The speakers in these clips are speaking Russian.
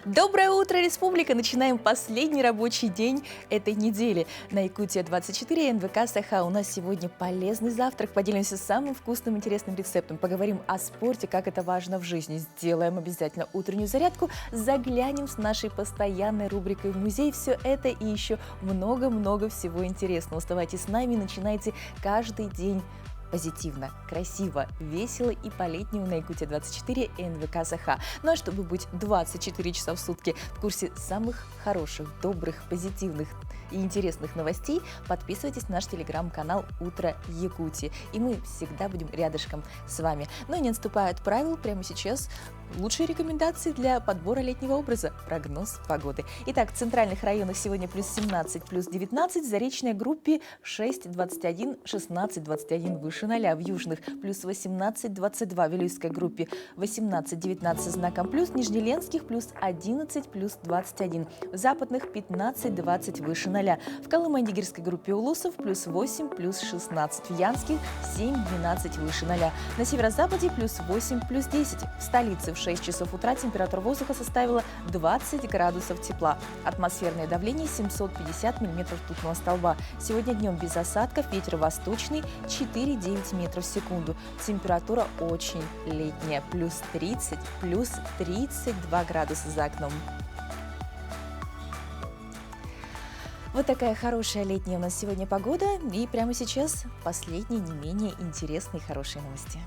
Доброе утро, республика! Начинаем последний рабочий день этой недели. На Якутия-24 НВК Саха. У нас сегодня полезный завтрак. Поделимся самым вкусным, интересным рецептом. Поговорим о спорте, как это важно в жизни. Сделаем обязательно утреннюю зарядку. Заглянем с нашей постоянной рубрикой в музей. Все это и еще много-много всего интересного. Оставайтесь с нами, начинайте каждый день позитивно, красиво, весело и по-летнему на Якутия-24 НВК Саха. Ну а чтобы быть 24 часа в сутки в курсе самых хороших, добрых, позитивных и интересных новостей, подписывайтесь на наш телеграм-канал «Утро Якутии». И мы всегда будем рядышком с вами. Но не отступая от правил, прямо сейчас лучшие рекомендации для подбора летнего образа. Прогноз погоды. Итак, в центральных районах сегодня плюс 17, плюс 19, в заречной группе 6, 21, 16, 21 выше 0, в южных плюс 18, 22, в Вилюйской группе 18, 19 знаком плюс, Нижнеленских плюс 11, плюс 21, в западных 15, 20 выше 0, в Колымо-Нигерской группе Улусов плюс 8, плюс 16, в Янских 7, 12 выше 0, на северо-западе плюс 8, плюс 10, в столице в 6 часов утра температура воздуха составила 20 градусов тепла. Атмосферное давление 750 миллиметров ртутного столба. Сегодня днем без осадков, ветер восточный 4,9 метров в секунду. Температура очень летняя, плюс 30, плюс 32 градуса за окном. Вот такая хорошая летняя у нас сегодня погода. И прямо сейчас последние не менее интересные и хорошие новости.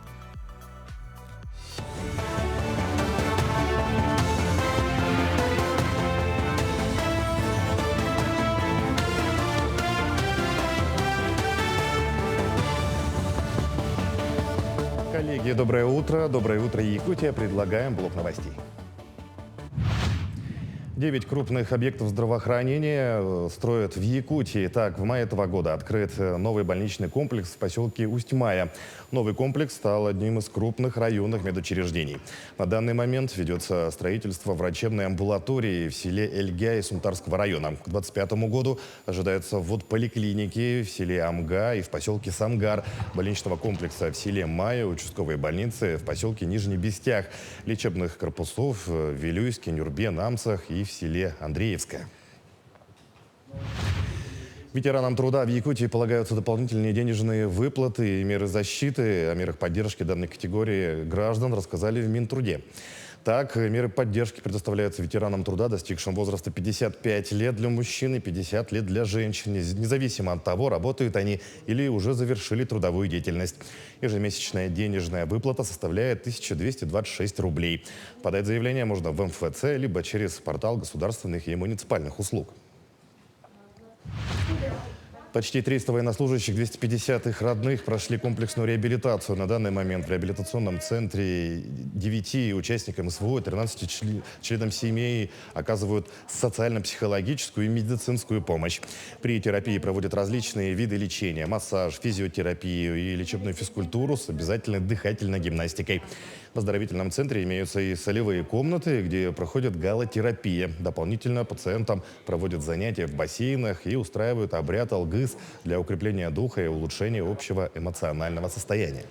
Коллеги, доброе утро. Доброе утро, Якутия. Предлагаем блок новостей. 9 крупных объектов здравоохранения строят в Якутии. Так, в мае этого года открыт новый больничный комплекс в поселке Усть-Мая. Новый комплекс стал одним из крупных районных медучреждений. На данный момент ведется строительство врачебной амбулатории в селе Эльгяй Сунтарского района. К 2025 году ожидается ввод поликлиники в селе Амга и в поселке Самгар, больничного комплекса в селе Мая, участковой больницы в поселке Нижний Бестях, лечебных корпусов в Вилюйске, Нюрбе, Намсах и в селе Андреевское. Ветеранам труда в Якутии полагаются дополнительные денежные выплаты и меры защиты. О мерах поддержки данной категории граждан рассказали в Минтруде. Так, меры поддержки предоставляются ветеранам труда, достигшим возраста 55 лет для мужчин и 50 лет для женщин, независимо от того, работают они или уже завершили трудовую деятельность. Ежемесячная денежная выплата составляет 1226 рублей. Подать заявление можно в МФЦ, либо через портал государственных и муниципальных услуг. Почти 300 военнослужащих, 250 их родных прошли комплексную реабилитацию. На данный момент в реабилитационном центре 9 участникам СВО и 13 членам семей оказывают социально-психологическую и медицинскую помощь. При терапии проводят различные виды лечения: массаж, физиотерапию и лечебную физкультуру с обязательной дыхательной гимнастикой. В оздоровительном центре имеются и солевые комнаты, где проходит галотерапия. Дополнительно пациентам проводят занятия в бассейнах и устраивают обряд алгыс для укрепления духа и улучшения общего эмоционального состояния.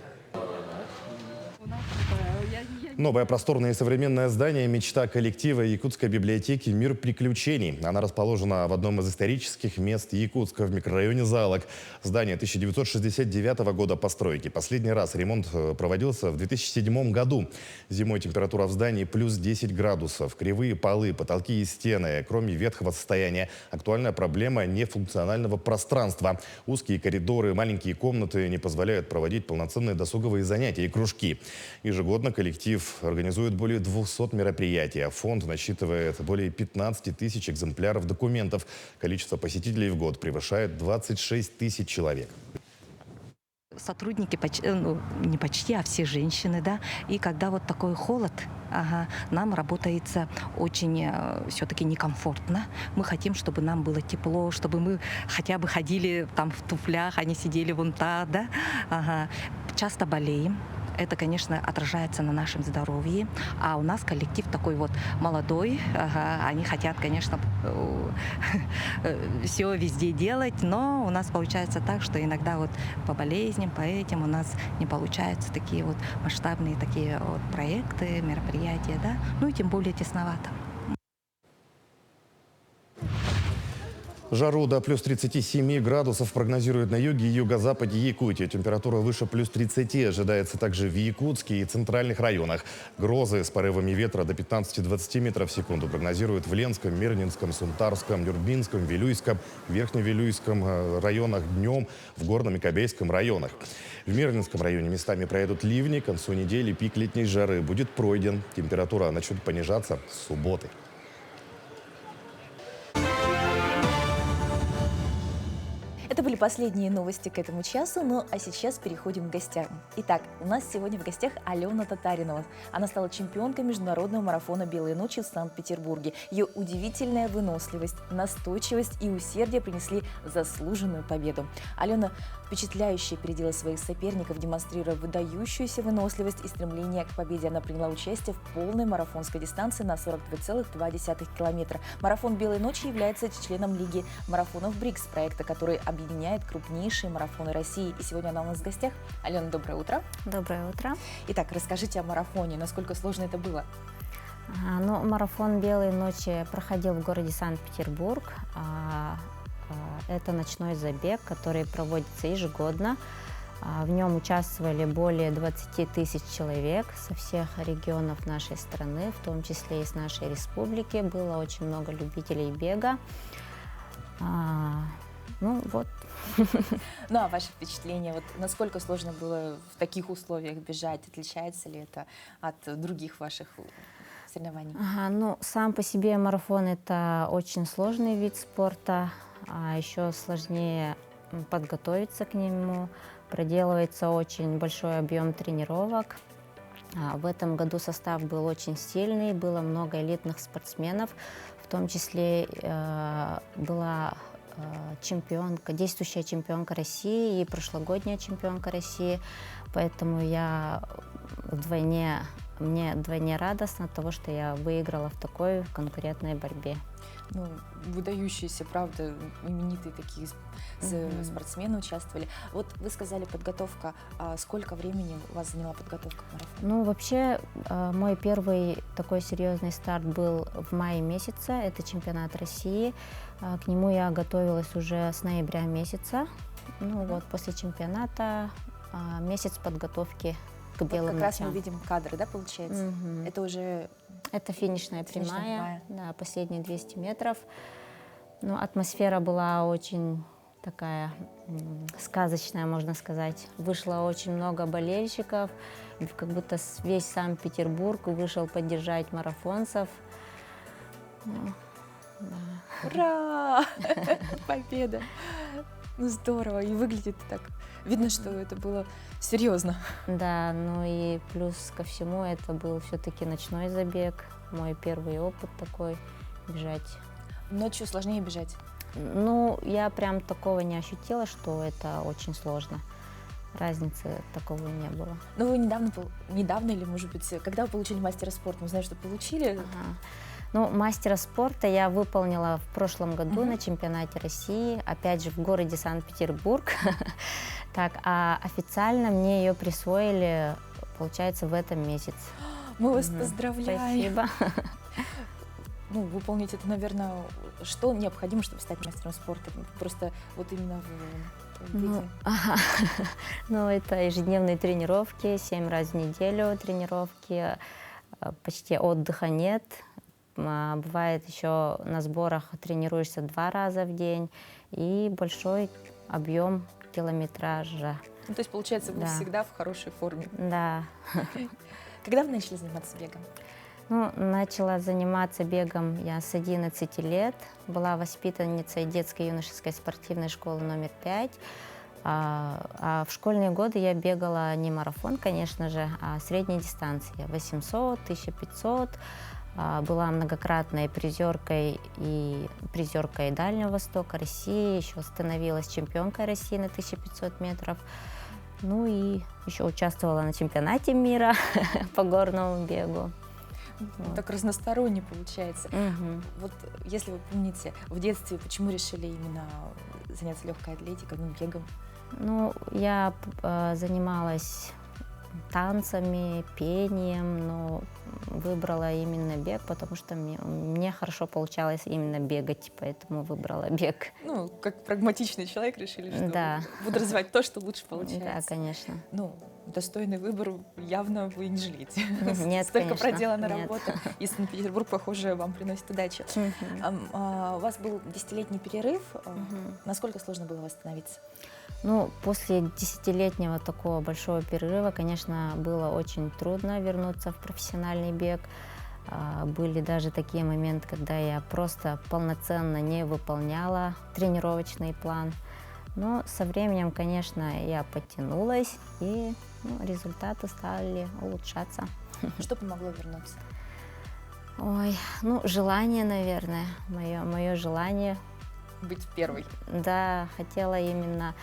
Новое просторное и современное здание – мечта коллектива Якутской библиотеки «Мир приключений». Она расположена в одном из исторических мест Якутска в микрорайоне Залог. Здание 1969 года постройки. Последний раз ремонт проводился в 2007 году. Зимой температура в здании плюс 10 градусов. Кривые полы, потолки и стены. Кроме ветхого состояния, актуальная проблема нефункционального пространства. Узкие коридоры, маленькие комнаты не позволяют проводить полноценные досуговые занятия и кружки. Ежегодно коллектив организует более 200 мероприятий. Фонд насчитывает более 15 тысяч экземпляров документов. Количество посетителей в год превышает 26 тысяч человек. Сотрудники, не почти, а все женщины, да. И когда вот такой холод, нам работается очень все-таки некомфортно. Мы хотим, чтобы нам было тепло, чтобы мы хотя бы ходили там в туфлях, а не сидели вон так, да. Часто болеем. Это, конечно, отражается на нашем здоровье. А у нас коллектив такой вот молодой. Они хотят, конечно, все везде делать, но у нас получается так, что иногда вот по болезням, по этим у нас не получаются такие вот масштабные такие вот проекты, мероприятия, да. Ну и тем более тесновато. Жару до плюс 37 градусов прогнозируют на юге и юго-западе Якутии. Температура выше плюс 30 ожидается также в Якутске и центральных районах. Грозы с порывами ветра до 15-20 метров в секунду прогнозируют в Ленском, Мирнинском, Сунтарском, Нюрбинском, Вилюйском, Верхневилюйском районах днем, в Горном и Кобейском районах. В Мирнинском районе местами проедут ливни. К концу недели пик летней жары будет пройден. Температура начнет понижаться с субботы. Это были последние новости к этому часу, ну а сейчас переходим к гостям. Итак, у нас сегодня в гостях Алена Татаринова. Она стала чемпионкой международного марафона «Белые ночи» в Санкт-Петербурге. Ее удивительная выносливость, настойчивость и усердие принесли заслуженную победу. Алена впечатляюще опередила своих соперников, демонстрируя выдающуюся выносливость и стремление к победе. Она приняла участие в полной марафонской дистанции на 42,2 километра. Марафон «Белые ночи» является членом Лиги марафонов БРИКС, проекта, который объединяет крупнейшие марафоны России. И сегодня она у нас в гостях. Алена, доброе утро. Доброе утро. Итак, расскажите о марафоне, насколько сложно это было? Ну, марафон «Белые ночи» проходил в городе Санкт-Петербург. Это ночной забег, который проводится ежегодно. В нем участвовали более 20 тысяч человек со всех регионов нашей страны, в том числе и с нашей республики. Было очень много любителей бега. Ну вот. Ну а ваше впечатление, вот насколько сложно было в таких условиях бежать? Отличается ли это от других ваших соревнований? Ну, сам по себе марафон – это очень сложный вид спорта, а еще сложнее подготовиться к нему. Проделывается очень большой объем тренировок. В этом году состав был очень сильный, было много элитных спортсменов, в том числе была чемпионка, действующая чемпионка России и прошлогодняя чемпионка России, поэтому мне вдвойне радостно от того, что я выиграла в такой конкурентной борьбе. Ну, выдающиеся, правда, именитые такие спортсмены участвовали. Вот вы сказали подготовка. Сколько времени у вас заняла подготовка к марафону? Ну, вообще, мой первый такой серьезный старт был в мае месяце. Это чемпионат России. К нему я готовилась уже с ноября месяца. Ну вот, после чемпионата месяц подготовки к белым как раз мы ночам. видим кадры, да, получается? Это уже... Это финишная Финишная прямая, да, последние 200 метров. Ну, атмосфера была очень такая сказочная, можно сказать. Вышло очень много болельщиков, как будто весь Санкт-Петербург вышел поддержать марафонцев. Ну, да. Ура! Победа! Ну, здорово. И выглядит так. Видно, что это было серьезно. Да, ну и плюс ко всему это был все-таки ночной забег. Мой первый опыт такой, бежать. Ночью сложнее бежать. Ну, я прям такого не ощутила, что это очень сложно. Разницы такого не было. Ну, вы недавно или, может быть, когда вы получили мастера спорта? Мы знаем, что получили. Ага. Ну, мастера спорта я выполнила в прошлом году на чемпионате России, опять же, в городе Санкт-Петербург. Так, а официально мне ее присвоили, получается, в этом месяце. Мы вас поздравляем. Спасибо. Ну, выполнить это, наверное, что необходимо, чтобы стать мастером спорта? Просто вот именно в беге. Ну, это ежедневные тренировки, 7 раз в неделю тренировки, почти отдыха нет. Бывает еще на сборах тренируешься 2 раза в день и большой объем километража. Ну, то есть, получается, вы всегда в хорошей форме. Да. Когда вы начали заниматься бегом? Ну, начала заниматься бегом я с 11 лет. Была воспитанницей детской юношеской спортивной школы номер 5. А в школьные годы я бегала не марафон, конечно же, а средние дистанции. 800, 1500. Была многократной призеркой Дальнего Востока России, еще становилась чемпионкой России на 1500 метров. Ну и еще участвовала на чемпионате мира по горному бегу. Вот. Так разносторонне получается. Вот если вы помните, в детстве почему решили именно заняться легкой атлетикой, бегом? Ну, я занималась танцами, пением, но выбрала именно бег, потому что мне хорошо получалось именно бегать, поэтому выбрала бег. Ну, как прагматичный человек решили, что Да. буду развивать то, что лучше Да, получается. конечно. Ну, достойный выбор, явно вы не жалеете. Нет, Столько конечно, проделана нет. работа. И Санкт-Петербург, похоже, вам приносит удачу. У вас был 10-летний перерыв. Насколько сложно было восстановиться? Ну, после 10-летнего такого большого перерыва, конечно, было очень трудно вернуться в профессиональный бег. Были даже такие моменты, когда я просто полноценно не выполняла тренировочный план. Но со временем, конечно, я подтянулась, и результаты стали улучшаться. Что помогло вернуться? Ой, ну, желание, наверное, мое желание. Быть первой. Да, хотела именно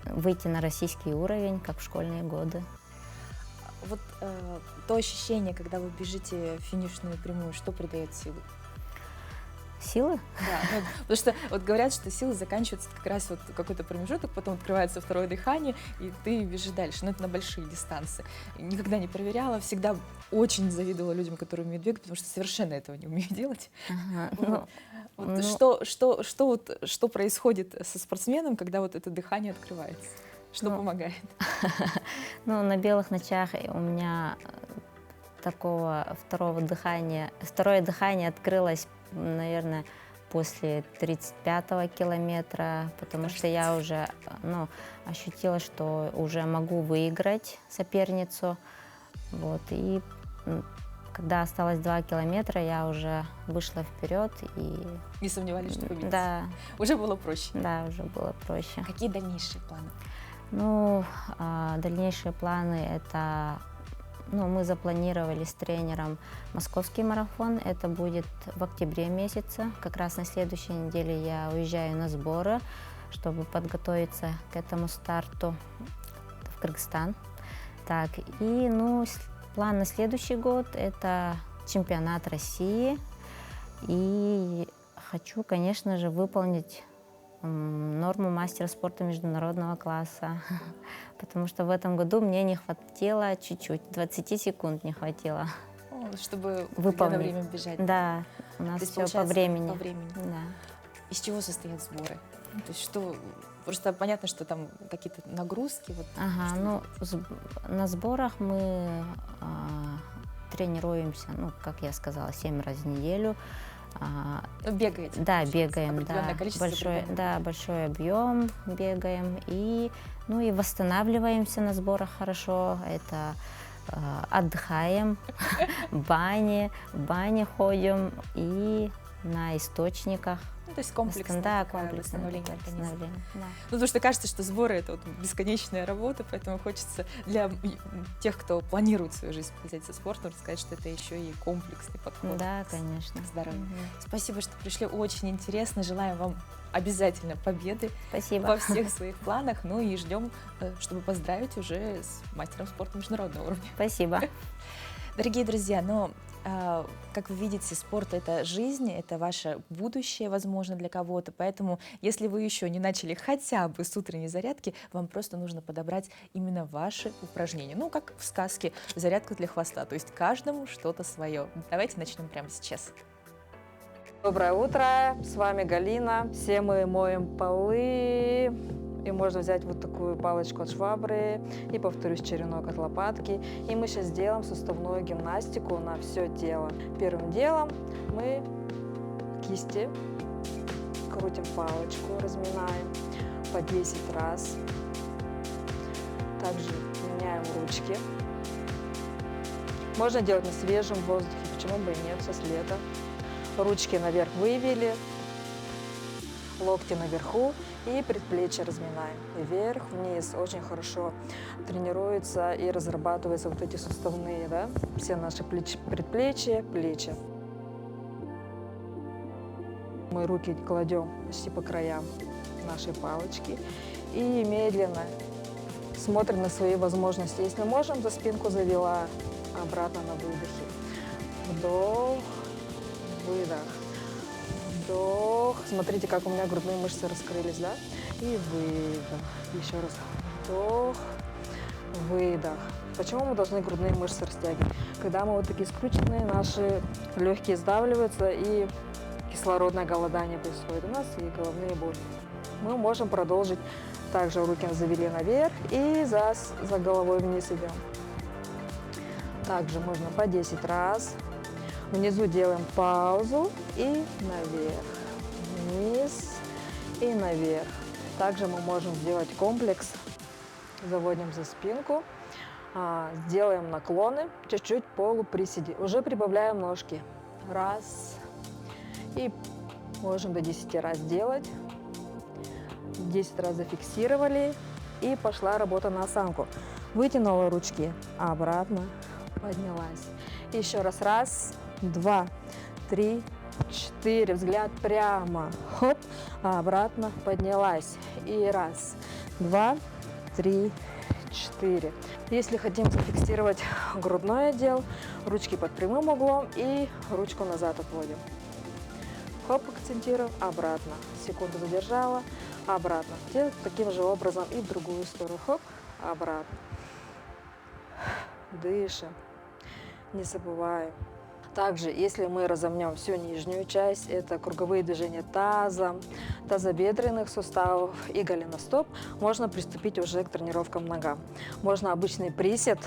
выйти на российский уровень, как в школьные годы. Вот то ощущение, когда вы бежите в финишную прямую, что придает силы? Силы? Да, ну, потому что вот говорят, что силы заканчиваются как раз вот какой-то промежуток, потом открывается второе дыхание, и ты бежишь дальше. Но это на большие дистанции. Никогда не проверяла, всегда очень завидовала людям, которые умеют бегать, потому что совершенно этого не умею делать. Ага, Что происходит со спортсменом, когда вот это дыхание открывается? Что помогает? Ну, на белых ночах у меня такого второе дыхание открылось, наверное, после 35-го километра, потому что я уже ощутила, что уже могу выиграть соперницу. Вот, и когда осталось 2 километра, я уже вышла вперед и... Не сомневались, что победите? Да. Уже было проще? Да, уже было проще. Какие дальнейшие планы? Ну, дальнейшие планы это... мы запланировали с тренером московский марафон. Это будет в октябре месяце. Как раз на следующей неделе я уезжаю на сборы, чтобы подготовиться к этому старту в Кыргызстан. Так, и план на следующий год – это чемпионат России. И хочу, конечно же, выполнить норму мастера спорта международного класса, потому что в этом году мне не хватило чуть-чуть, 20 секунд не хватило. Чтобы выполнить. на время бежать. Да, у нас все по времени. Да. Из чего состоят сборы? То есть что? Просто понятно, что там какие-то нагрузки. Вот, ага, на сборах мы тренируемся, как я сказала, 7 раз в неделю. Бегаете? Да, бегаем, да. Большой объем бегаем и восстанавливаемся на сборах хорошо. Это отдыхаем, в бане ходим и на источниках. То есть комплексное восстановление организма. Да. Потому что кажется, что сборы — это бесконечная работа, поэтому хочется для тех, кто планирует свою жизнь связать со спортом, рассказать, что это еще и комплексный подход. Да, конечно. К здоровью. Спасибо, что пришли. Очень интересно. Желаем вам обязательно победы. Спасибо. Во всех своих планах. И ждем, чтобы поздравить уже с мастером спорта международного уровня. Спасибо. Дорогие друзья, как вы видите, спорт — это жизнь, это ваше будущее, возможно, для кого-то. Поэтому, если вы еще не начали хотя бы с утренней зарядки, вам просто нужно подобрать именно ваши упражнения. Как в сказке «Зарядка для хвоста», то есть каждому что-то свое. Давайте начнем прямо сейчас. Доброе утро, с вами Галина. Все мы моем полы. И можно взять вот такую палочку от швабры и, повторюсь, черенок от лопатки. И мы сейчас делаем суставную гимнастику на все тело. Первым делом мы кисти крутим палочку, разминаем по 10 раз. Также меняем ручки. Можно делать на свежем воздухе, почему бы и нет, сейчас лето. Ручки наверх вывели, локти наверху и предплечья разминаем. Вверх, вниз. Очень хорошо тренируются и разрабатываются вот эти суставные, все наши предплечья, плечи. Мы руки кладем почти по краям нашей палочки и медленно смотрим на свои возможности. Если можем, за спинку завела, обратно на выдохе. Вдох, выдох. Вдох. Смотрите, как у меня грудные мышцы раскрылись, да? И выдох. Еще раз. Вдох, выдох. Почему мы должны грудные мышцы растягивать? Когда мы вот такие скрученные, наши легкие сдавливаются и кислородное голодание происходит у нас и головные боли. Мы можем продолжить. Также руки завели наверх и за головой вниз идем. Также можно по 10 раз. Внизу делаем паузу и наверх. Вниз и наверх. Также мы можем сделать комплекс. Заводим за спинку. Сделаем наклоны. Чуть-чуть полуприседи. Уже прибавляем ножки. Раз. И можем до 10 раз делать. 10 раз зафиксировали. И пошла работа на осанку. Вытянула ручки. Обратно. Поднялась. Еще раз. Раз, два, три, 4. Взгляд прямо. Хоп. Обратно. Поднялась. И раз, два, три, 4. Если хотим зафиксировать грудной отдел, ручки под прямым углом и ручку назад отводим. Хоп, акцентируем, обратно. Секунду задержала, обратно. Делать таким же образом и в другую сторону. Хоп, обратно. Дышим. Не забываем. Также, если мы разомнем всю нижнюю часть, это круговые движения тазом, тазобедренных суставов и голеностоп, можно приступить уже к тренировкам ногам. Можно обычный присед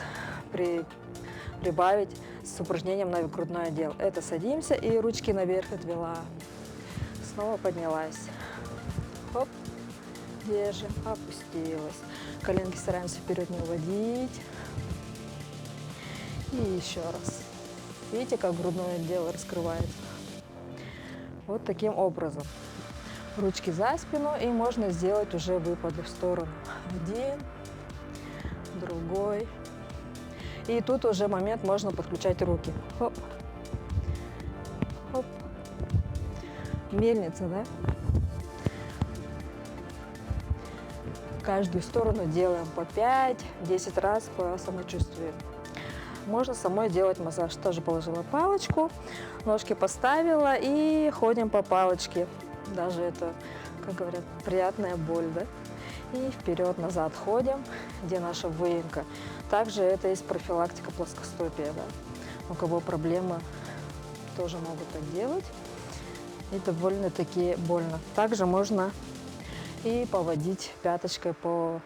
прибавить с упражнением на грудной отдел. Это садимся и ручки наверх отвела. Снова поднялась. Хоп, держим, опустилась. Коленки стараемся вперед не уводить. И еще раз. Видите, как грудное отдел раскрывается? Вот таким образом. Ручки за спину, и можно сделать уже выпады в сторону. Один, другой. И тут уже момент можно подключать руки. Хоп. Хоп. Мельница, да? Каждую сторону делаем по 5-10 раз по самочувствию. Можно самой делать массаж. Тоже положила палочку, ножки поставила и ходим по палочке. Даже это, как говорят, приятная боль, да? И вперед-назад ходим, где наша выемка. Также это есть профилактика плоскостопия, да? У кого проблемы, тоже могут так делать. И довольно-таки больно. Также можно и поводить пяточкой по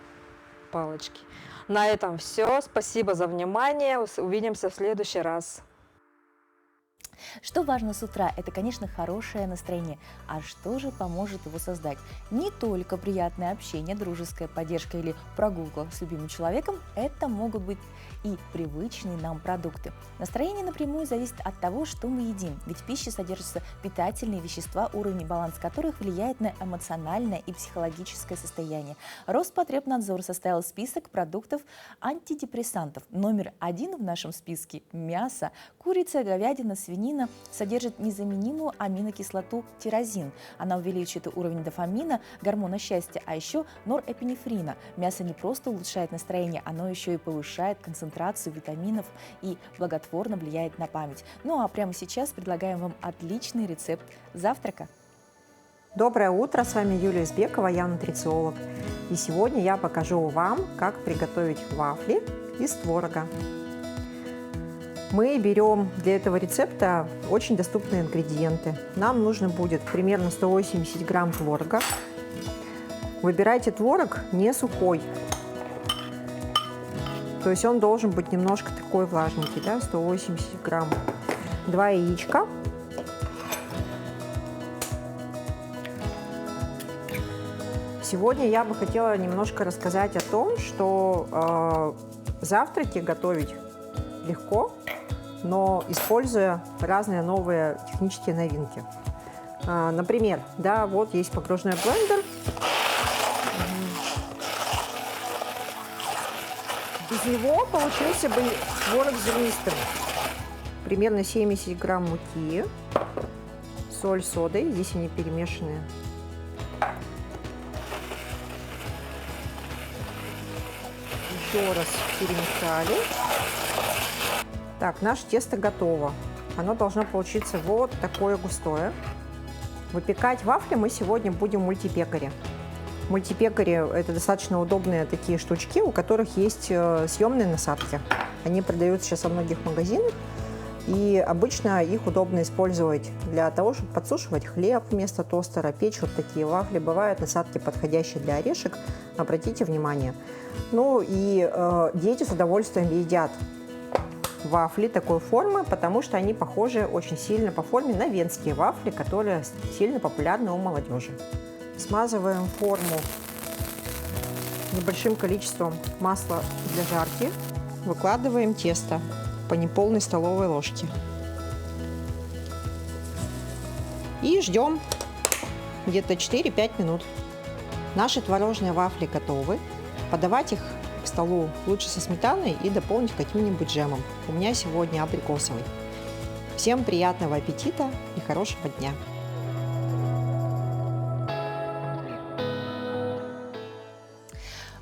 палочке. На этом все. Спасибо за внимание. Увидимся в следующий раз. Что важно с утра? Это, конечно, хорошее настроение. А что же поможет его создать? Не только приятное общение, дружеская поддержка или прогулка с любимым человеком. Это могут быть и привычные нам продукты. Настроение напрямую зависит от того, что мы едим. Ведь в пище содержатся питательные вещества, уровень и баланс которых влияет на эмоциональное и психологическое состояние. Роспотребнадзор составил список продуктов антидепрессантов. Номер 1 в нашем списке – мясо. Курица, говядина, свинина содержит незаменимую аминокислоту тирозин. Она увеличивает уровень дофамина, гормона счастья, а еще норэпинефрина. Мясо не просто улучшает настроение, оно еще и повышает концентрацию витаминов и благотворно влияет на память. Ну а прямо сейчас предлагаем вам отличный рецепт завтрака. Доброе утро, с вами Юлия Избекова, я нутрициолог. И сегодня я покажу вам, как приготовить вафли из творога. Мы берем для этого рецепта очень доступные ингредиенты. Нам нужно будет примерно 180 грамм творога. Выбирайте творог не сухой. То есть он должен быть немножко такой влажненький, да, 180 грамм. 2 яичка. Сегодня я бы хотела немножко рассказать о том, что завтраки готовить легко, но используя разные новые технические новинки. Например, да, вот есть погружной блендер. Из него получился бы творог зернистый. Примерно 70 грамм муки, соль, содой, здесь они перемешаны. Еще раз перемешали. Так, наше тесто готово. Оно должно получиться вот такое густое. Выпекать вафли мы сегодня будем в мультипекаре. Мультипекари – это достаточно удобные такие штучки, у которых есть съемные насадки. Они продаются сейчас во многих магазинах, и обычно их удобно использовать для того, чтобы подсушивать хлеб вместо тостера, печь вот такие вафли. Бывают насадки, подходящие для орешек, обратите внимание. Ну и дети с удовольствием едят вафли такой формы, потому что они похожи очень сильно по форме на венские вафли, которые сильно популярны у молодежи. Смазываем форму небольшим количеством масла для жарки. Выкладываем тесто по неполной столовой ложке. И ждем где-то 4-5 минут. Наши творожные вафли готовы. Подавать их к столу лучше со сметаной и дополнить каким-нибудь джемом. У меня сегодня абрикосовый. Всем приятного аппетита и хорошего дня!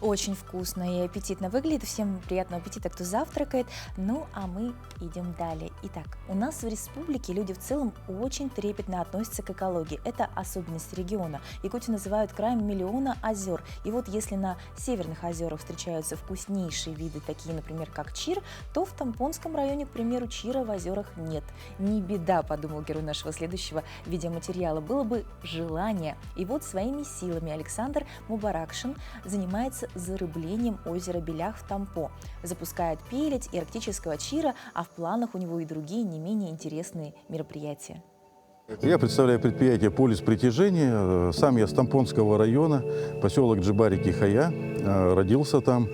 Очень вкусно и аппетитно выглядит. Всем приятного аппетита, кто завтракает. Ну, а мы идем далее. Итак, у нас в республике люди в целом очень трепетно относятся к экологии. Это особенность региона. Якутию называют краем миллиона озер. И вот если на северных озерах встречаются вкуснейшие виды, такие, например, как чир, то в Тампонском районе, к примеру, чира в озерах нет. Не беда, подумал герой нашего следующего видеоматериала. Было бы желание. И вот своими силами Александр Мубаракшин занимается зарыблением озера Белях в Тампо. Запускает пеледь и арктического чира, а в планах у него и другие не менее интересные мероприятия. Я представляю предприятие «Полис притяжения». Сам я с Тампонского района, поселок Джибари-Кихая. Родился там,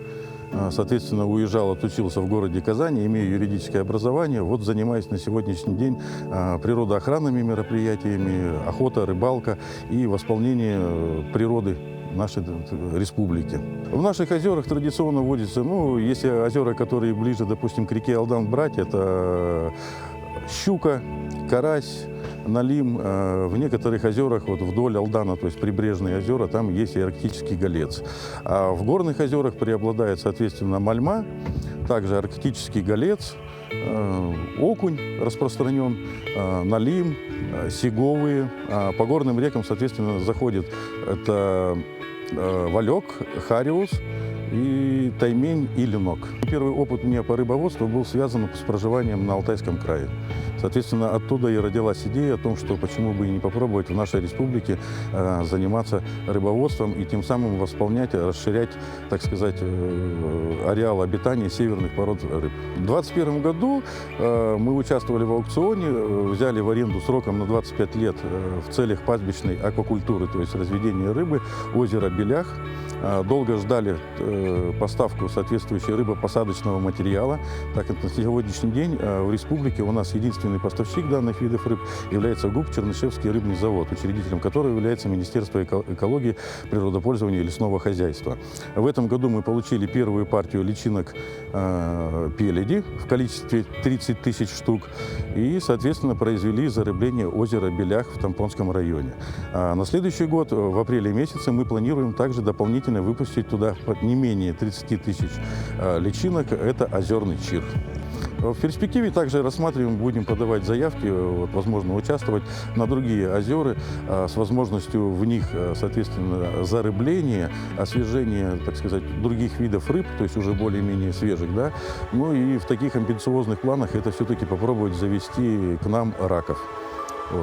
соответственно, уезжал, отучился в городе Казани, имею юридическое образование. Вот занимаюсь на сегодняшний день природоохранными мероприятиями, охота, рыбалка и восполнение природы нашей республики. В наших озерах традиционно водится, если озера, которые ближе, допустим, к реке Алдан брать, это щука, карась, налим. В некоторых озерах, вот вдоль Алдана, то есть прибрежные озера, там есть и арктический голец. А в горных озерах преобладает, соответственно, мальма, также арктический голец, окунь распространен, налим, сиговые. По горным рекам, соответственно, заходит это валек, хариус и таймень и ленок. Первый опыт у меня по рыбоводству был связан с проживанием на Алтайском крае. Соответственно, оттуда и родилась идея о том, что почему бы и не попробовать в нашей республике заниматься рыбоводством и тем самым восполнять, расширять, так сказать, ареал обитания северных пород рыб. В 2021 году мы участвовали в аукционе, взяли в аренду сроком на 25 лет в целях пастбищной аквакультуры, то есть разведения рыбы, озеро Белях. Долго ждали поставку соответствующей рыбопосадочного материала. Так как на сегодняшний день в республике у нас единственный поставщик данных видов рыб является ГУП «Чернышевский рыбный завод», учредителем которого является Министерство экологии, природопользования и лесного хозяйства. В этом году мы получили первую партию личинок пеледи в количестве 30 тысяч штук и, соответственно, произвели зарыбление озера Белях в Тампонском районе. На следующий год, в апреле месяце, мы планируем также дополнительно выпустить туда не менее 30 тысяч личинок. Это озерный чир. В перспективе также рассматриваем, будем подавать заявки, возможно, участвовать на другие озера с возможностью в них, соответственно, зарыбления, освежения, так сказать, других видов рыб, то есть уже более-менее свежих, да. Ну и в таких амбициозных планах это все-таки попробовать завести к нам раков.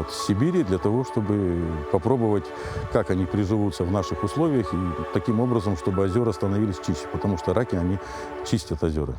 С Сибири, для того, чтобы попробовать, как они приживутся в наших условиях, и таким образом, чтобы озера становились чище, потому что раки, они чистят озера.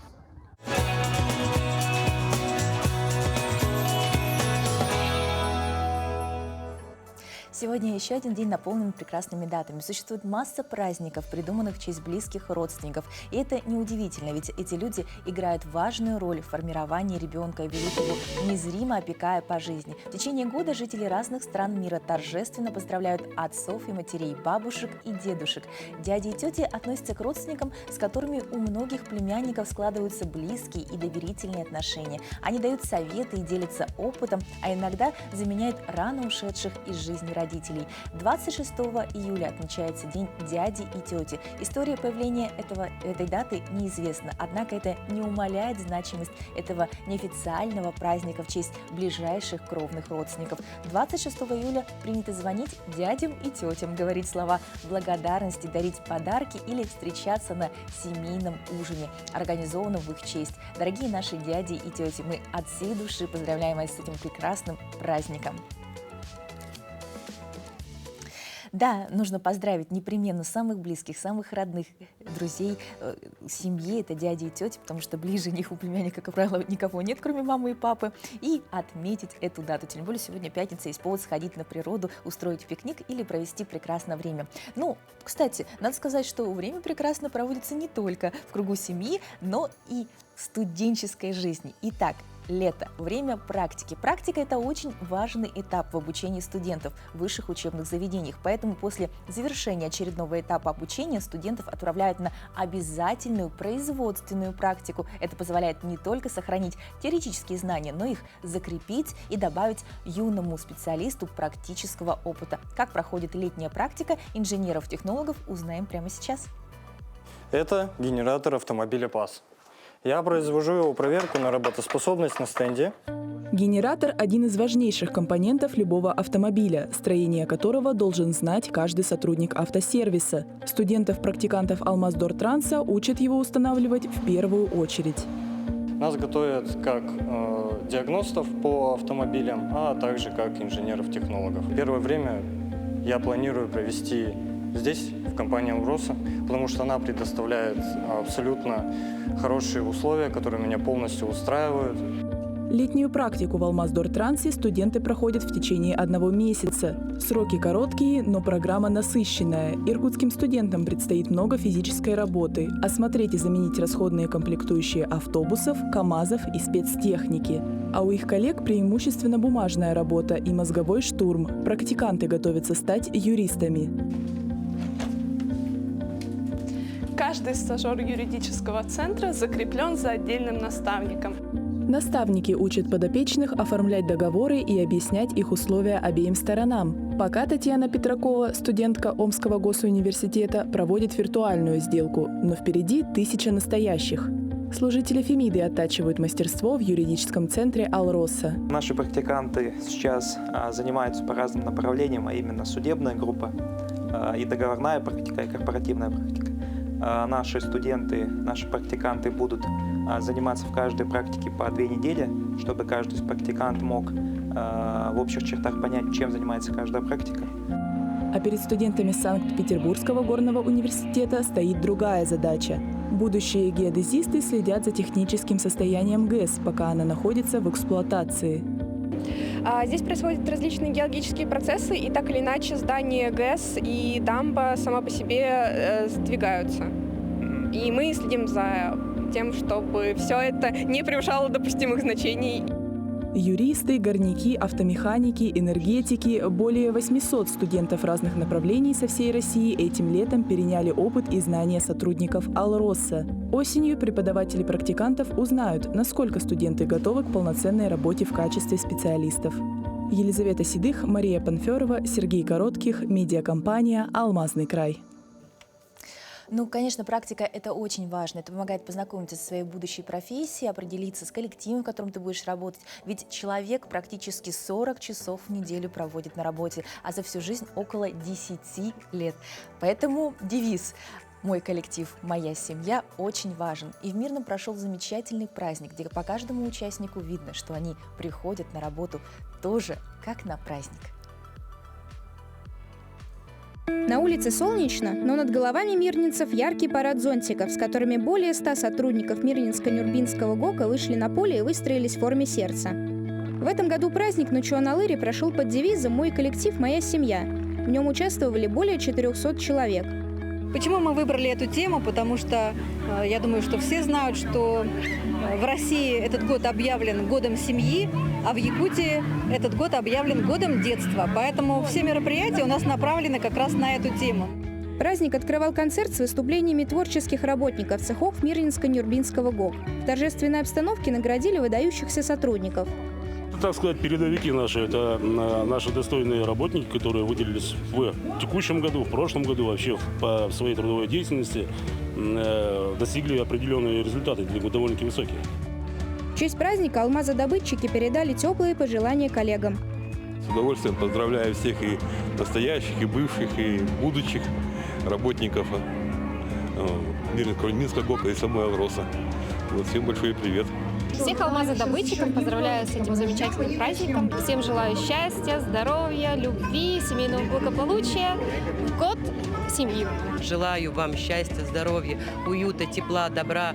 Сегодня еще один день наполнен прекрасными датами. Существует масса праздников, придуманных в честь близких родственников. И это неудивительно, ведь эти люди играют важную роль в формировании ребенка и ведут его, незримо опекая по жизни. В течение года жители разных стран мира торжественно поздравляют отцов и матерей, бабушек и дедушек. Дяди и тети относятся к родственникам, с которыми у многих племянников складываются близкие и доверительные отношения. Они дают советы и делятся опытом, а иногда заменяют рано ушедших из жизни родителей. родителей. 26 июля отмечается День дяди и тети. История появления этой даты неизвестна, однако это не умаляет значимость этого неофициального праздника в честь ближайших кровных родственников. 26 июля принято звонить дядям и тетям, говорить слова благодарности, дарить подарки или встречаться на семейном ужине, организованном в их честь. Дорогие наши дяди и тети, мы от всей души поздравляем вас с этим прекрасным праздником. Да, нужно поздравить непременно самых близких, самых родных, друзей, семьи, это дяди и тети, потому что ближе них у племянника, как правило, никого нет, кроме мамы и папы, и отметить эту дату. Тем более сегодня пятница, есть повод сходить на природу, устроить пикник или провести прекрасное время. Ну, кстати, надо сказать, что время прекрасно проводится не только в кругу семьи, но и в студенческой жизни. Итак, лето, время практики. Практика – это очень важный этап в обучении студентов в высших учебных заведениях. Поэтому после завершения очередного этапа обучения студентов отправляют на обязательную производственную практику. Это позволяет не только сохранить теоретические знания, но их закрепить и добавить юному специалисту практического опыта. Как проходит летняя практика инженеров-технологов, узнаем прямо сейчас. Это генератор автомобиля ПАЗ. Я произвожу его проверку на работоспособность на стенде. Генератор – один из важнейших компонентов любого автомобиля, строение которого должен знать каждый сотрудник автосервиса. Студентов-практикантов Алмаздортранса учат его устанавливать в первую очередь. Нас готовят как диагностов по автомобилям, а также как инженеров-технологов. Первое время я планирую провести здесь, в компании «Алроса», потому что она предоставляет абсолютно хорошие условия, которые меня полностью устраивают. Летнюю практику в Алмаздортрансе студенты проходят в течение 1 месяца. Сроки короткие, но программа насыщенная. Иркутским студентам предстоит много физической работы. Осмотреть и заменить расходные комплектующие автобусов, КАМАЗов и спецтехники. А у их коллег преимущественно бумажная работа и мозговой штурм. Практиканты готовятся стать юристами. Каждый стажер юридического центра закреплен за отдельным наставником. Наставники учат подопечных оформлять договоры и объяснять их условия обеим сторонам. Пока Татьяна Петракова, студентка Омского госуниверситета, проводит виртуальную сделку, но впереди 1000 настоящих. Служители Фемиды оттачивают мастерство в юридическом центре «Алроса». Наши практиканты сейчас занимаются по разным направлениям, а именно судебная группа, и договорная практика, и корпоративная практика. Наши студенты, наши практиканты будут заниматься в каждой практике по 2 недели, чтобы каждый практикант мог в общих чертах понять, чем занимается каждая практика. А перед студентами Санкт-Петербургского горного университета стоит другая задача. Будущие геодезисты следят за техническим состоянием ГЭС, пока она находится в эксплуатации. Здесь происходят различные геологические процессы, и так или иначе здание ГЭС и дамба сама по себе сдвигаются. И мы следим за тем, чтобы все это не превышало допустимых значений. Юристы, горняки, автомеханики, энергетики, более 800 студентов разных направлений со всей России этим летом переняли опыт и знания сотрудников «Алроса». Осенью преподаватели практикантов узнают, насколько студенты готовы к полноценной работе в качестве специалистов. Елизавета Седых, Мария Панферова, Сергей Коротких, медиакомпания «Алмазный край». Ну, конечно, практика – это очень важно. Это помогает познакомиться со своей будущей профессией, определиться с коллективом, в котором ты будешь работать. Ведь человек практически 40 часов в неделю проводит на работе, а за всю жизнь около 10 лет. Поэтому девиз «Мой коллектив, моя семья» очень важен. И в Мирном прошел замечательный праздник, где по каждому участнику видно, что они приходят на работу тоже как на праздник. На улице солнечно, но над головами мирнинцев яркий парад зонтиков, с которыми более 100 сотрудников Мирнинско-Нюрбинского ГОКа вышли на поле и выстроились в форме сердца. В этом году праздник на Чуан-Алыре прошел под девизом «Мой коллектив, моя семья». В нем участвовали более 400 человек. Почему мы выбрали эту тему? Потому что я думаю, что все знают, что в России этот год объявлен годом семьи, а в Якутии этот год объявлен годом детства. Поэтому все мероприятия у нас направлены как раз на эту тему. Праздник открывал концерт с выступлениями творческих работников цехов Мирнинско-Нюрбинского ГОК. В торжественной обстановке наградили выдающихся сотрудников. так сказать, передовики наши. Это наши достойные работники, которые выделились в текущем году, в прошлом году, вообще по своей трудовой деятельности, достигли определенные результаты, довольно-таки высокие. В честь праздника алмазодобытчики передали теплые пожелания коллегам. С удовольствием поздравляю всех и настоящих, и бывших, и будущих работников Минского ГОКа и самой Алроса. Вот, всем большой привет. Всех алмазодобытчиков поздравляю с этим замечательным праздником. Всем желаю счастья, здоровья, любви, семейного благополучия. В год семьи. Желаю вам счастья, здоровья, уюта, тепла, добра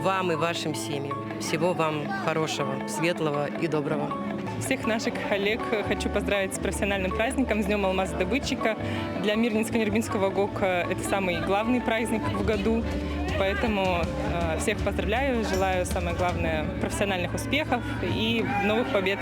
вам и вашим семьям. Всего вам хорошего, светлого и доброго. Всех наших коллег хочу поздравить с профессиональным праздником, с Днем алмазодобытчика. Для Мирнинско-Нюрбинского ГОКа это самый главный праздник в году. Поэтому всех поздравляю, желаю, самое главное, профессиональных успехов и новых побед.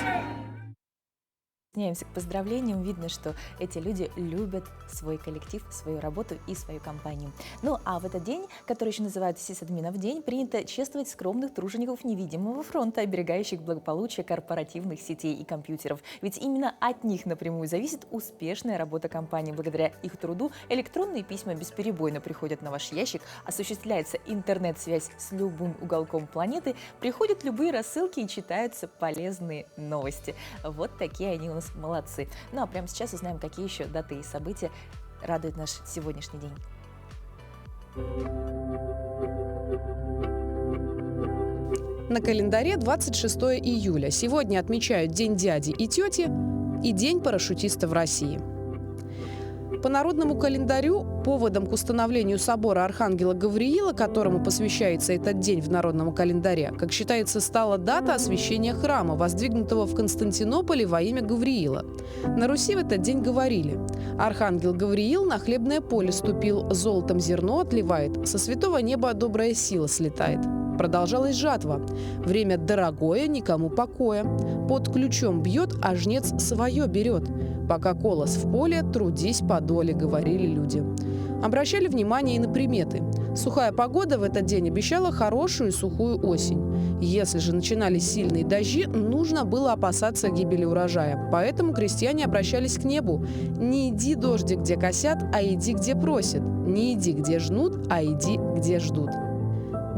Присоединяемся к поздравлениям. Видно, что эти люди любят свой коллектив, свою работу и свою компанию. Ну, а в этот день, который еще называют сисадминов день, принято чествовать скромных тружеников невидимого фронта, оберегающих благополучие корпоративных сетей и компьютеров. Ведь именно от них напрямую зависит успешная работа компании. Благодаря их труду электронные письма бесперебойно приходят на ваш ящик, осуществляется интернет-связь с любым уголком планеты, приходят любые рассылки и читаются полезные новости. Вот такие они у нас молодцы. Ну а прямо сейчас узнаем, какие еще даты и события радуют наш сегодняшний день. На календаре 26 июля. Сегодня отмечают День дяди и тети и День парашютиста в России. По народному календарю поводом к установлению собора Архангела Гавриила, которому посвящается этот день в народном календаре, как считается, стала дата освящения храма, воздвигнутого в Константинополе во имя Гавриила. На Руси в этот день говорили: «Архангел Гавриил на хлебное поле ступил, золотом зерно отливает, со святого неба добрая сила слетает». Продолжалась жатва. Время дорогое, никому покоя. Под ключом бьет, а жнец свое берет. Пока колос в поле, трудись по доле, говорили люди. Обращали внимание и на приметы. Сухая погода в этот день обещала хорошую и сухую осень. Если же начинались сильные дожди, нужно было опасаться гибели урожая. Поэтому крестьяне обращались к небу. «Не иди, дожди, где косят, а иди, где просят. Не иди, где жнут, а иди, где ждут».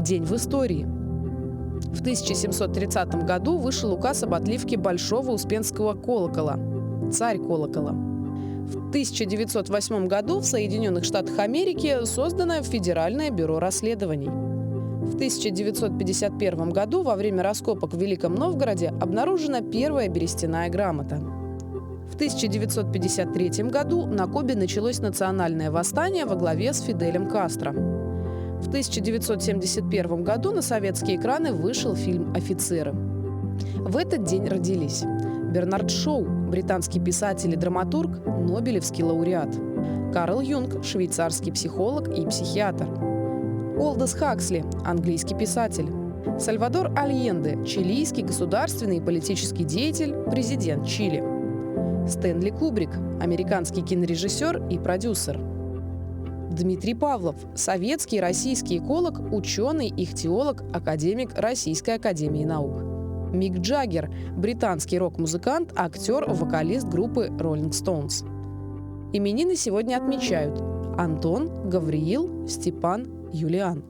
День в истории. В 1730 году вышел указ об отливке Большого Успенского колокола – «Царь колокола». В 1908 году в Соединенных Штатах Америки создано Федеральное бюро расследований. В 1951 году во время раскопок в Великом Новгороде обнаружена первая берестяная грамота. В 1953 году на Кубе началось национальное восстание во главе с Фиделем Кастро. В 1971 году на советские экраны вышел фильм «Офицеры». В этот день родились Бернард Шоу, британский писатель и драматург, нобелевский лауреат; Карл Юнг, швейцарский психолог и психиатр; Олдос Хаксли, английский писатель; Сальвадор Альенде, чилийский государственный и политический деятель, президент Чили; Стэнли Кубрик, американский кинорежиссер и продюсер; Дмитрий Павлов, советский и российский эколог, ученый, ихтиолог, академик Российской академии наук; Мик Джаггер, британский рок-музыкант, актер, вокалист группы Rolling Stones. Именины сегодня отмечают Антон, Гавриил, Степан, Юлиан.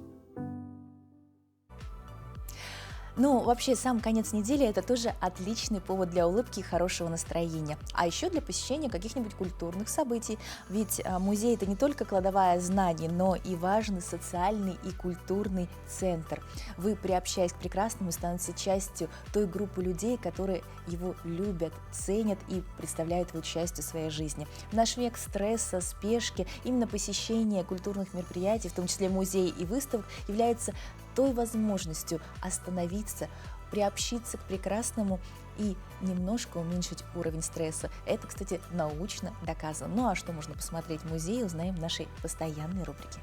Ну, вообще, сам конец недели – это тоже отличный повод для улыбки и хорошего настроения. А еще для посещения каких-нибудь культурных событий. Ведь музей – это не только кладовая знаний, но и важный социальный и культурный центр. Вы, приобщаясь к прекрасному, станете частью той группы людей, которые его любят, ценят и представляют его частью своей жизни. В наш век стресса, спешки, именно посещение культурных мероприятий, в том числе музеев и выставок, является той возможностью остановиться, приобщиться к прекрасному и немножко уменьшить уровень стресса. Это, кстати, научно доказано. Ну а что можно посмотреть в музее, узнаем в нашей постоянной рубрике.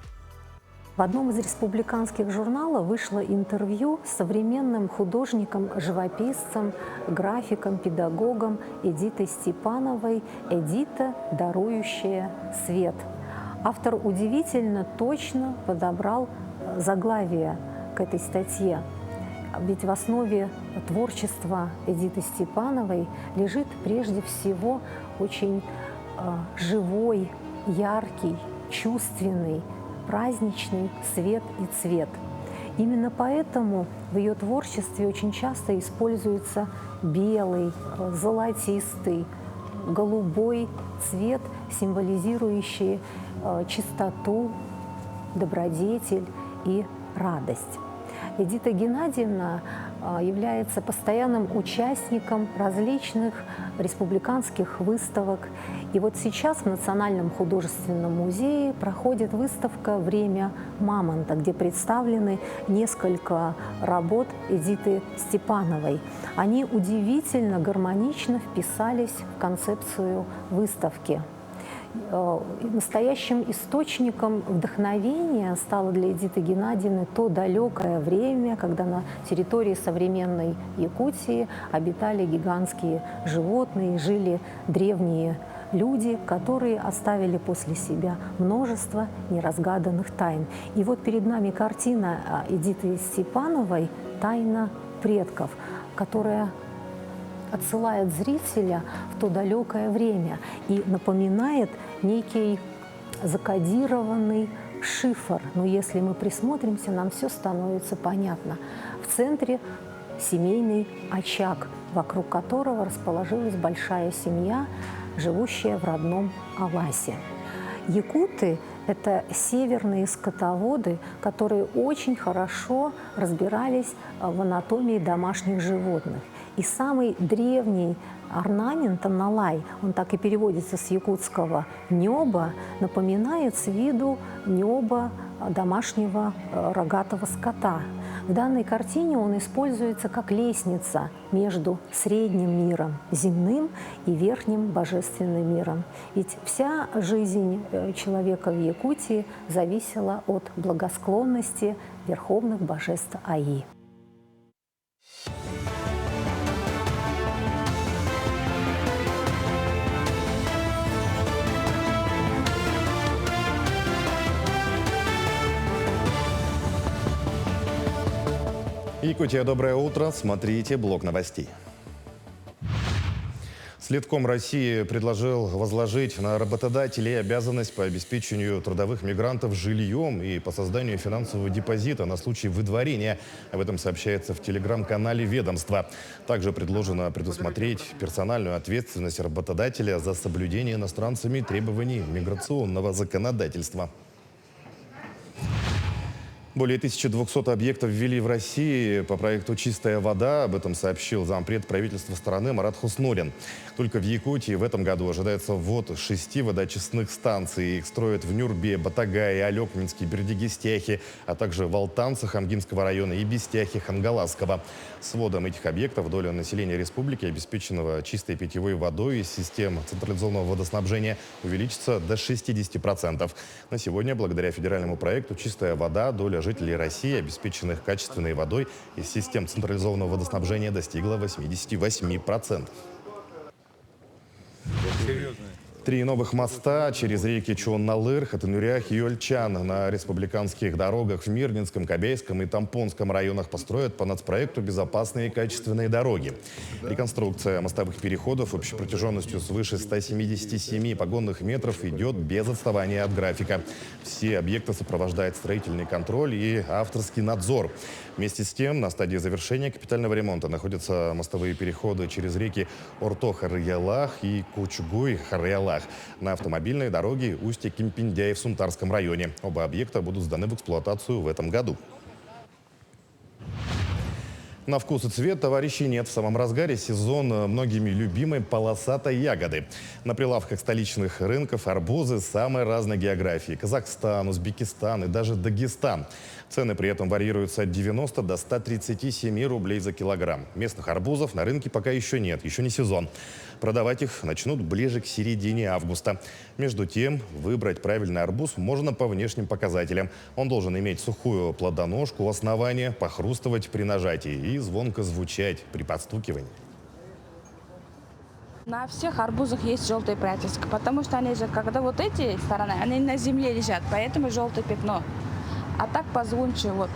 В одном из республиканских журналов вышло интервью с современным художником, живописцем, графиком, педагогом Эдитой Степановой «Эдита, дарующая свет». Автор удивительно точно подобрал заглавие к этой статье. Ведь в основе творчества Эдиты Степановой лежит прежде всего очень живой, яркий, чувственный, праздничный свет и цвет. Именно поэтому в ее творчестве очень часто используется белый, золотистый, голубой цвет, символизирующий чистоту, добродетель и радость. Эдита Геннадьевна является постоянным участником различных республиканских выставок. И вот сейчас в Национальном художественном музее проходит выставка «Время мамонта», где представлены несколько работ Эдиты Степановой. Они удивительно гармонично вписались в концепцию выставки. Настоящим источником вдохновения стало для Эдиты Геннадьевны то далекое время, когда на территории современной Якутии обитали гигантские животные, жили древние люди, которые оставили после себя множество неразгаданных тайн. И вот перед нами картина Эдиты Степановой «Тайна предков», которая отсылает зрителя в то далекое время и напоминает некий закодированный шифр. Но если мы присмотримся, нам все становится понятно. В центре семейный очаг, вокруг которого расположилась большая семья, живущая в родном Аласе. Якуты – это северные скотоводы, которые очень хорошо разбирались в анатомии домашних животных. И самый древний орнамент аналай, он так и переводится с якутского «нёба», напоминает с виду нёба домашнего рогатого скота. В данной картине он используется как лестница между средним миром земным и верхним божественным миром. Ведь вся жизнь человека в Якутии зависела от благосклонности верховных божеств Аи. Якутия, доброе утро. Смотрите блок новостей. Следком России предложил возложить на работодателей обязанность по обеспечению трудовых мигрантов жильем и по созданию финансового депозита на случай выдворения. Об этом сообщается в телеграм-канале ведомства. Также предложено предусмотреть персональную ответственность работодателя за соблюдение иностранцами требований миграционного законодательства. Более 1200 объектов ввели в России по проекту «Чистая вода». Об этом сообщил зампред правительства страны Марат Хуснурин. Только в Якутии в этом году ожидается ввод 6 водоочистных станций. Их строят в Нюрбе, Батагае, Алекминске, Бердыге-Стяхе, а также в Алтанце Хамгинского района и Бестяхе Хангаласского. С вводом этих объектов доля населения республики, обеспеченного чистой питьевой водой из систем централизованного водоснабжения, увеличится до 60%. На сегодня, благодаря федеральному проекту «Чистая вода», доля жителей России, обеспеченных качественной водой из систем централизованного водоснабжения, достигла 88%. 3 новых моста через реки Чуон-Налыр, Хатынурях и Юльчан на республиканских дорогах в Мирнинском, Кобейском и Тампонском районах построят по нацпроекту «Безопасные и качественные дороги». Реконструкция мостовых переходов общей протяженностью свыше 177 погонных метров идет без отставания от графика. Все объекты сопровождает строительный контроль и авторский надзор. Вместе с тем, на стадии завершения капитального ремонта находятся мостовые переходы через реки Орто-Харьялах и Кучугуй-Харьялах на автомобильной дороге Устье-Кимпиндяй в Сунтарском районе. Оба объекта будут сданы в эксплуатацию в этом году. На вкус и цвет товарищей нет. В самом разгаре сезон многими любимой полосатой ягоды. На прилавках столичных рынков арбузы самой разной географии. Казахстан, Узбекистан и даже Дагестан. Цены при этом варьируются от 90 до 137 рублей за килограмм. Местных арбузов на рынке пока еще нет, еще не сезон. Продавать их начнут ближе к середине августа. Между тем, выбрать правильный арбуз можно по внешним показателям. Он должен иметь сухую плодоножку у основания, похрустывать при нажатии и звонко звучать при подстукивании. На всех арбузах есть желтая пряточка, потому что они же, когда вот эти стороны, они на земле лежат, поэтому желтое пятно. А так позвонче, вот,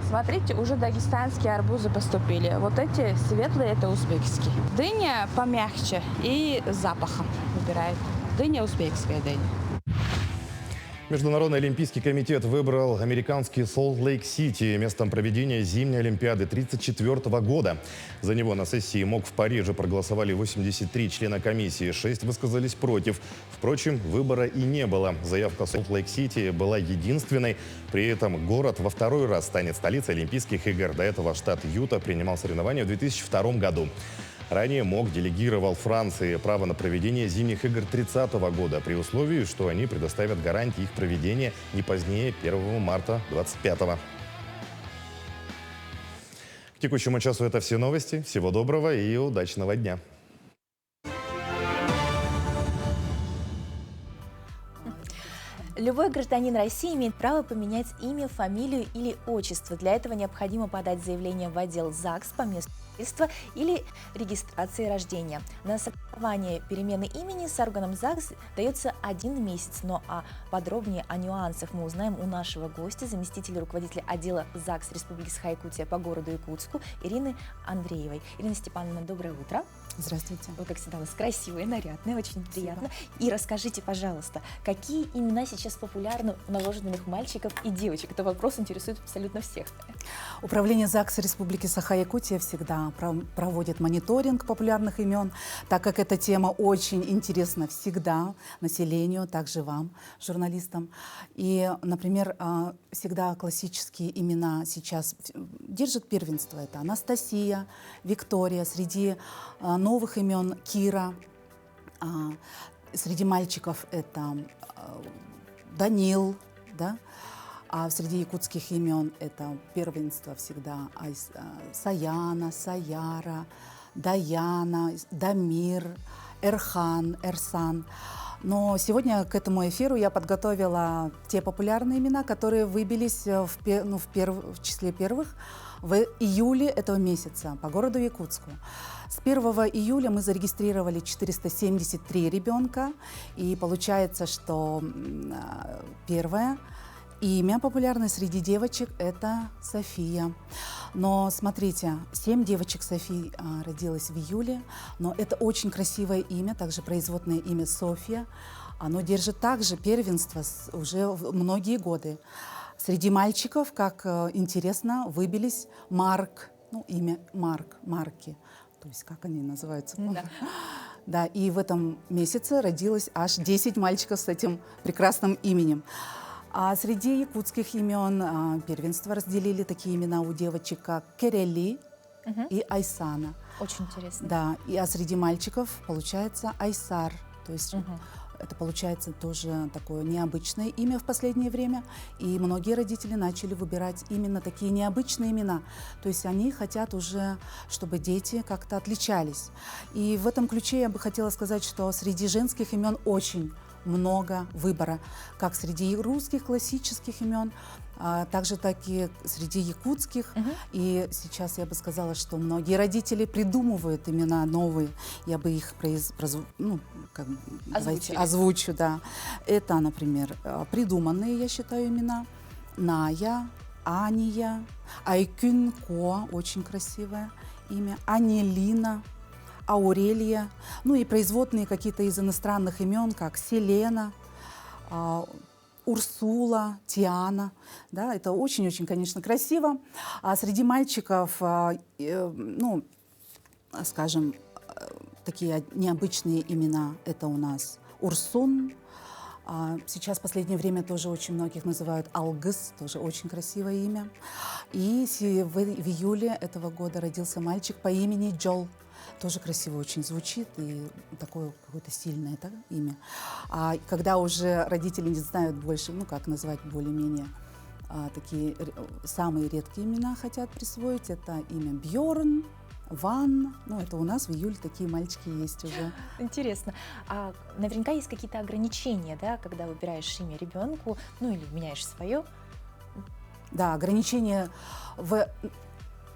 Смотрите, уже дагестанские арбузы поступили. Вот эти светлые – это узбекские. Дыня помягче и с запахом выбирает. Дыня узбекская дыня. Международный олимпийский комитет выбрал американский Солт-Лейк-Сити местом проведения зимней Олимпиады 1934 года. За него на сессии МОК в Париже проголосовали 83 члена комиссии, 6 высказались против. Впрочем, выбора и не было. Заявка Солт-Лейк-Сити была единственной. При этом город во второй раз станет столицей Олимпийских игр. До этого штат Юта принимал соревнования в 2002 году. Ранее МОК делегировал Франции право на проведение зимних игр 30 года при условии, что они предоставят гарантии их проведения не позднее 1 марта 25-го. К текущему часу это все новости. Всего доброго и удачного дня. Любой гражданин России имеет право поменять имя, фамилию или отчество. Для этого необходимо подать заявление в отдел ЗАГС по месту жительства или регистрации рождения. На согласование перемены имени с органом ЗАГС дается 1 месяц, но подробнее о нюансах мы узнаем у нашего гостя, заместителя руководителя отдела ЗАГС Республики Саха-Якутия по городу Якутску Ирины Андреевой. Ирина Степановна, доброе утро. Здравствуйте. Вы, как всегда, у нас красивые, нарядные, очень приятно. И расскажите, пожалуйста, какие имена сейчас популярны у новорожденных мальчиков и девочек? Это вопрос интересует абсолютно всех. Управление ЗАГС Республики Саха-Якутия всегда проводит мониторинг популярных имен, так как эта тема очень интересна всегда населению, также вам, журналистам. И, например, всегда классические имена сейчас держат первенство. Это Анастасия, Виктория, среди новых имен Кира, среди мальчиков это Данил, да? А среди якутских имен это первенство всегда Саяна, Саяра, Даяна, Дамир, Эрхан, Эрсан. Но сегодня к этому эфиру я подготовила те популярные имена, которые выбились в числе первых в июле этого месяца по городу Якутску. С 1 июля мы зарегистрировали 473 ребенка, и получается, что первое имя популярное среди девочек – это София. Но смотрите, 7 девочек Софии родилось в июле, но это очень красивое имя, также производное имя София. Оно держит также первенство уже многие годы. Среди мальчиков, как интересно, выбились Марк, имя Марк, Марки, то есть как они называются? Да. Да, и в этом месяце родилось аж 10 мальчиков с этим прекрасным именем. А среди якутских имен первенство разделили такие имена у девочек, как Керели и Айсана. Очень интересно. Да, а среди мальчиков получается Айсар, то есть это получается тоже такое необычное имя в последнее время, и многие родители начали выбирать именно такие необычные имена. То есть они хотят уже, чтобы дети как-то отличались. И в этом ключе я бы хотела сказать, что среди женских имен очень много выбора, как среди русских классических имен, также и среди якутских. И сейчас я бы сказала, что многие родители придумывают имена новые. Я бы их озвучу. Да. Это, например, придуманные, я считаю, имена. Ная, Ания, Айкюнко, очень красивое имя, Анелина, Аурелия, и производные какие-то из иностранных имен, как Селена, Урсула, Тиана. Да, это очень-очень, конечно, красиво. А среди мальчиков, скажем, такие необычные имена, это у нас Урсун. Сейчас в последнее время тоже очень многих называют Алгыс, тоже очень красивое имя. И в июле этого года родился мальчик по имени Джол. Тоже красиво очень звучит и такое какое-то сильное имя. А когда уже родители не знают больше, как назвать более-менее такие самые редкие имена хотят присвоить, это имя Бьорн, Ван. Это у нас в июле такие мальчики есть уже. Интересно. А наверняка есть какие-то ограничения, да, когда выбираешь имя ребенку, или меняешь свое? Да, ограничения в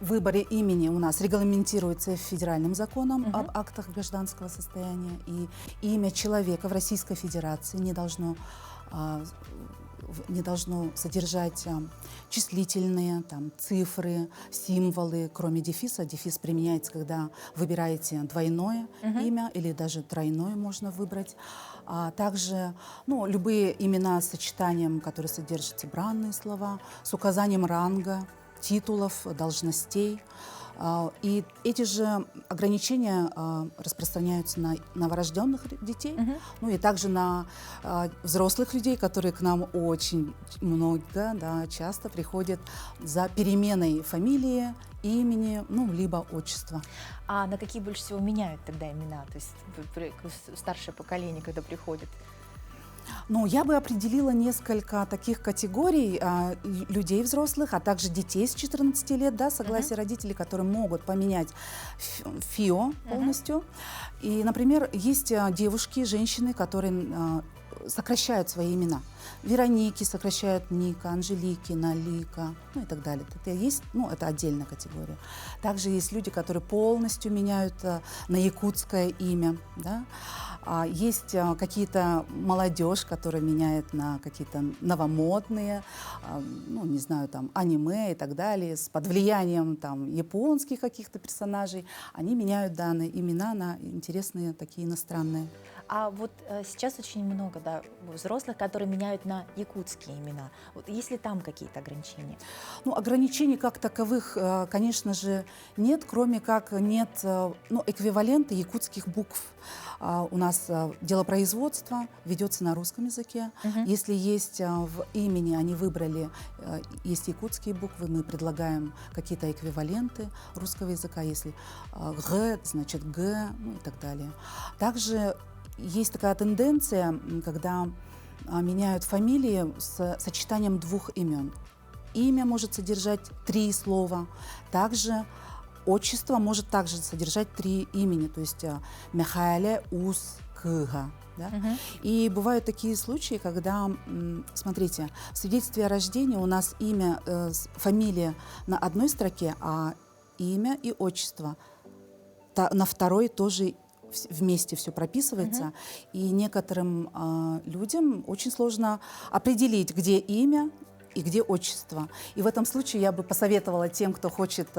выборе имени у нас регламентируется федеральным законом об актах гражданского состояния, и имя человека в Российской Федерации не должно не должно содержать числительные там, цифры, символы, кроме дефиса. Дефис применяется, когда выбираете двойное имя или даже тройное можно выбрать. А также любые имена с сочетанием, которые содержат бранные слова, с указанием ранга, титулов, должностей. И эти же ограничения распространяются на новорожденных детей, и также на взрослых людей, которые к нам очень много, часто приходят за переменой фамилии, имени, либо отчества. А на какие больше всего меняют тогда имена? То есть старшее поколение, когда приходит? Я бы определила несколько таких категорий людей взрослых, а также детей с 14 лет, согласие родителей, которые могут поменять ФИО полностью. И, например, есть девушки, женщины, которые сокращают свои имена. Вероники сокращают Ника, Анжелики, Налика, и так далее. Это есть, это отдельная категория. Также есть люди, которые полностью меняют на якутское имя, Есть какие-то молодежь, которая меняет на какие-то новомодные, не знаю, там, аниме и так далее, под влиянием там японских каких-то персонажей. Они меняют данные имена на интересные такие иностранные. А вот сейчас очень много взрослых, которые меняют на якутские имена. Вот есть ли там какие-то ограничения? Ограничений как таковых, конечно же, нет, кроме как нет эквивалента якутских букв. У нас делопроизводство ведется на русском языке. Если есть в имени, они выбрали, есть якутские буквы, мы предлагаем какие-то эквиваленты русского языка. Если Г, значит Г, и так далее. Также есть такая тенденция, когда меняют фамилии с сочетанием двух имен. Имя может содержать 3 слова. Также отчество может также содержать 3 имени, то есть Михаэле, Ус, Кыга. И бывают такие случаи, когда, смотрите, в свидетельстве о рождении у нас имя, фамилия на одной строке, а имя и отчество на второй тоже вместе все прописывается. И некоторым людям очень сложно определить, где имя и где отчество. И в этом случае я бы посоветовала тем, кто хочет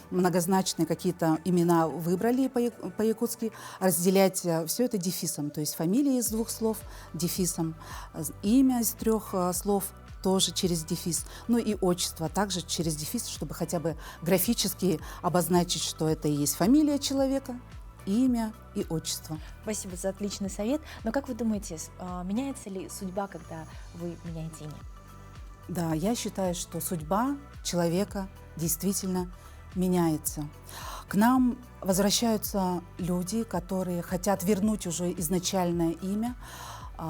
многозначные какие-то имена выбрали по-якутски, разделять все это дефисом. То есть фамилия из 2 слов дефисом, имя из 3 слов тоже через дефис, и отчество также через дефис, чтобы хотя бы графически обозначить, что это и есть фамилия человека, имя и отчество. Спасибо за отличный совет. Но как вы думаете, меняется ли судьба, когда вы меняете имя? Да, я считаю, что судьба человека действительно меняется. К нам возвращаются люди, которые хотят вернуть уже изначальное имя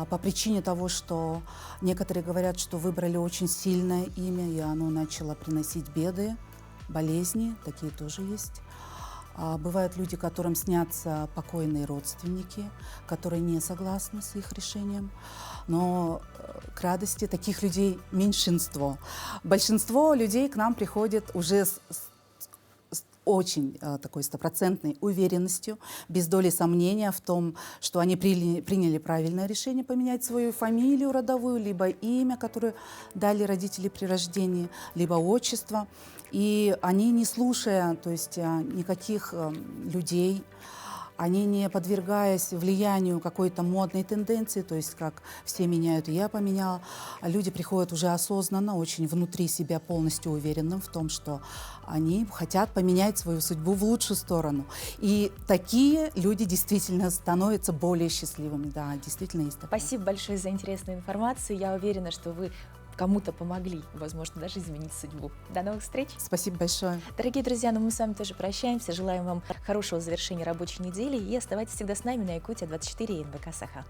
по причине того, что некоторые говорят, что выбрали очень сильное имя, и оно начало приносить беды, болезни, такие тоже есть. Бывают люди, которым снятся покойные родственники, которые не согласны с их решением. Но к радости таких людей меньшинство. Большинство людей к нам приходят уже с очень такой стопроцентной уверенностью, без доли сомнения в том, что они приняли правильное решение поменять свою фамилию родовую, либо имя, которое дали родители при рождении, либо отчество. И они, не слушая, то есть никаких людей, они не подвергаясь влиянию какой-то модной тенденции, то есть как все меняют, и я поменяла, люди приходят уже осознанно, очень внутри себя полностью уверенным в том, что они хотят поменять свою судьбу в лучшую сторону. И такие люди действительно становятся более счастливыми. Да, действительно есть такое. Спасибо большое за интересную информацию. Я уверена, что вы кому-то помогли, возможно, даже изменить судьбу. До новых встреч. Спасибо большое. Дорогие друзья, мы с вами тоже прощаемся. Желаем вам хорошего завершения рабочей недели и оставайтесь всегда с нами на Якутия 24 и НВК Саха.